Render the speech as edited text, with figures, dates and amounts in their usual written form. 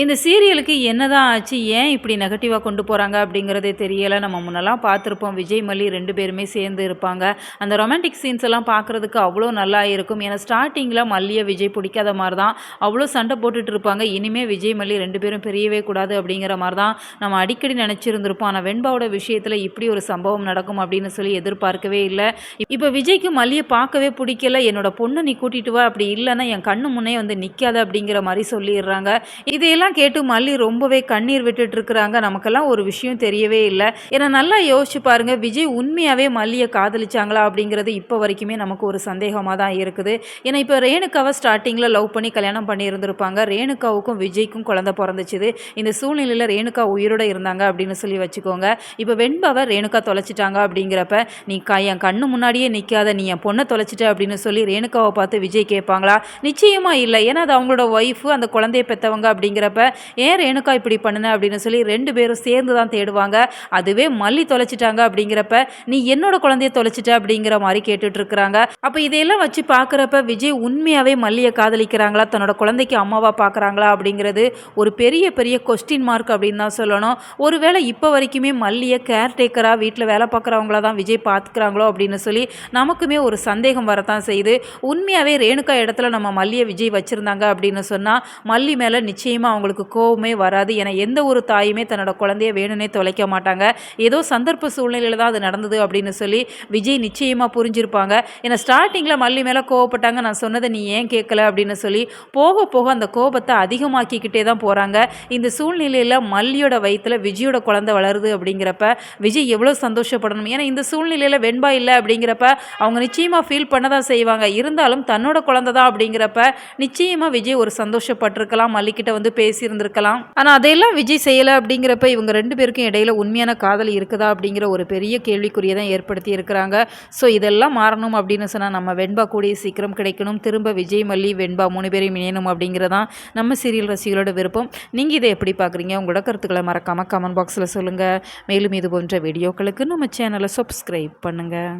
இந்த சீரியலுக்கு என்னதான் ஆச்சு? ஏன் இப்படி நெகட்டிவா கொண்டு போறாங்க அப்படிங்கிறதே தெரியல. நம்ம முன்னலாம் பார்த்துருப்போம். விஜய், மல்லி 2 பேருமே சேர்ந்து இருப்பாங்க. அந்த ரொமான்டிக் சீன்ஸ் எல்லாம் பார்க்குறதுக்கு அவ்வளோ நல்லா இருக்கும். ஏன்னா ஸ்டார்ட்டிங்கில மல்லிய விஜய் பிடிக்காத மாரி தான் அவ்வளோ சண்டை போட்டுட்டு இருப்பாங்க. இனிமே விஜய், மல்லி 2 பேரும் பிரியவே கூடாது அப்படிங்கிற மாரி தான் நம்ம அடிக்கடி நெனச்சிருந்திருப்போம். ஆனா வெண்பாவோட விஷயத்தில இப்படி ஒரு சம்பவம் நடக்கும் அப்படின்னு சொல்லி எதிர்பார்க்கவே இல்ல. இப்ப விஜய்க்கு மல்லிய பார்க்கவே பிடிக்கல. என்னோட பொண்ண நீ கூட்டிட்டு வா. அப்படி இல்லன்னா என் கண்ணு முன்னே வந்து நிக்காத அப்படிங்கிற மாரி சொல்லிர்றாங்க. இதையெல்லாம் கேட்டு மல்லி ரொம்பவே கண்ணீர் விட்டுட்டு இருக்கிறாங்க. நமக்கெல்லாம் ஒரு விஷயம் தெரியவே இல்ல. ஏன்னா நல்லா யோசிச்சு பாருங்க, விஜய் உண்மையாவே மல்லிய காதலிச்சாங்களா அப்படிங்கிறது இப்போ வரைக்குமே நமக்கு ஒரு சந்தேகமா தான் இருக்குது. ஏன்னா இப்போ ரேணுகாவை ஸ்டார்ட்டிங்கில லவ் பண்ணி கல்யாணம் பண்ணியிருந்திருப்பாங்க. ரேணுகாவுக்கும் விஜய்க்கும் குழந்தை பிறந்துச்சுது. இந்த சூழ்நிலையில ரேணுகா உயிரோட இருந்தாங்க அப்படின்னு சொல்லி வச்சுக்கோங்க. இப்போ வெண்பாவை ரேணுகா தொலைச்சிட்டாங்க அப்படிங்கிறப்ப, நீ என் கண்ணு முன்னாடியே நிக்காத, நீ என் பொண்ணை தொலைச்சிட்ட அப்படின்னு சொல்லி ரேணுகாவை பார்த்து விஜய் கேட்பாங்களா? நிச்சயமா இல்ல. ஏன்னா அது அவங்களோட ஒய்ஃபு, அந்த குழந்தைய பெத்தவங்க அப்படிங்கிறப்ப, ஏன் ரேணுகா இப்படி பண்ணுன அப்படின்னு சொல்லி 2 பேரும் சேர்ந்து தான் தேடுவாங்க. அதுவே மல்லி தொலைச்சிட்டாங்க அப்படிங்கிறப்ப, நீ என்னோட குழந்தைய தொலைச்சிட்ட அப்படிங்கிற மாதிரி கேட்டுட்டு இருக்கிறாங்க. அப்ப இதையெல்லாம் வச்சு பார்க்குறப்ப விஜய் உண்மையாவே மல்லியை காதலிக்கிறாங்களா, தன்னோட குழந்தைக்கு அம்மாவா பார்க்குறாங்களா அப்படிங்கிறது ஒரு பெரிய பெரிய கொஸ்டின் மார்க் அப்படின்னு தான் சொல்லணும். ஒருவேளை இப்போ வரைக்குமே மல்லியை கேர்டேக்கராக வீட்டில் வேலை பார்க்குறவங்கள தான் விஜய் பார்த்துக்கிறாங்களோ அப்படின்னு சொல்லி நமக்குமே ஒரு சந்தேகம் வரத்தான் செய்யுது. உண்மையாவே ரேணுகா இடத்துல நம்ம மல்லியை விஜய் வச்சுருந்தாங்க அப்படின்னு சொன்னால் மல்லி மேலே நிச்சயமாக அவங்களுக்கு கோவமே வராது. ஏன்னா எந்த ஒரு தாயுமே தன்னோட குழந்தைய வேணும்னே தொலைக்க மாட்டாங்க. ஏதோ சந்தர்ப்ப சூழ்நிலையில் தான் அது நடந்தது அப்படின்னு சொல்லி விஜய் நிச்சயமாக புரிஞ்சிருப்பாங்க. ஏன்னா ஸ்டார்டிங்கில் மல்லி மேலே கோவப்பட்டாங்க, நான் சொன்னதை நீ ஏன் கேட்கல அப்படின்னு சொல்லி போக போக அந்த கோபத்தை அதிகமாக்கிக்கிட்டே தான் போகிறாங்க. இந்த சூழ்நிலையில் மல்லியோட வயிற்றில் விஜயோட குழந்தை வளருது அப்படிங்கிறப்ப விஜய் எவ்வளோ சந்தோஷப்படணும். ஏன்னா இந்த சூழ்நிலையில் வெண்பா இல்லை அப்படிங்கிறப்ப அவங்க நிச்சயமாக ஃபீல் பண்ண தான் செய்வாங்க. இருந்தாலும் தன்னோட குழந்தை தான் அப்படிங்கிறப்ப நிச்சயமாக விஜய் ஒரு சந்தோஷப்பட்டிருக்கலாம், மல்லிக்கிட்ட வந்து பேசியிருந்திருக்கலாம். ஆனால் அதையெல்லாம் விஜய் செய்யலை அப்படிங்கிறப்ப இவங்க 2 பேருக்கும் இடையில உண்மையான காதல் இருக்குதா அப்படிங்கிற ஒரு பெரிய கேள்விக்குறியை தான் ஏற்படுத்தி இருக்கிறாங்க. ஸோ இதெல்லாம் மாறணும் அப்படின்னு சொன்னால் நம்ம வெண்பா கூடிய சீக்கிரம் கிடைக்கணும். திரும்ப விஜய், மல்லி, வெண்பா 3 பேரையும் இணையணும் அப்படிங்கிறதான் நம்ம சீரியல் ரசிகளோட விருப்பம். நீங்கள் இதை எப்படி பார்க்குறீங்க? உங்களோட கருத்துக்களை மறக்காமல் கமெண்ட் பாக்ஸில் சொல்லுங்கள். மேலும் இது போன்ற வீடியோக்களுக்கு நம்ம சேனலை சப்ஸ்கிரைப் பண்ணுங்கள்.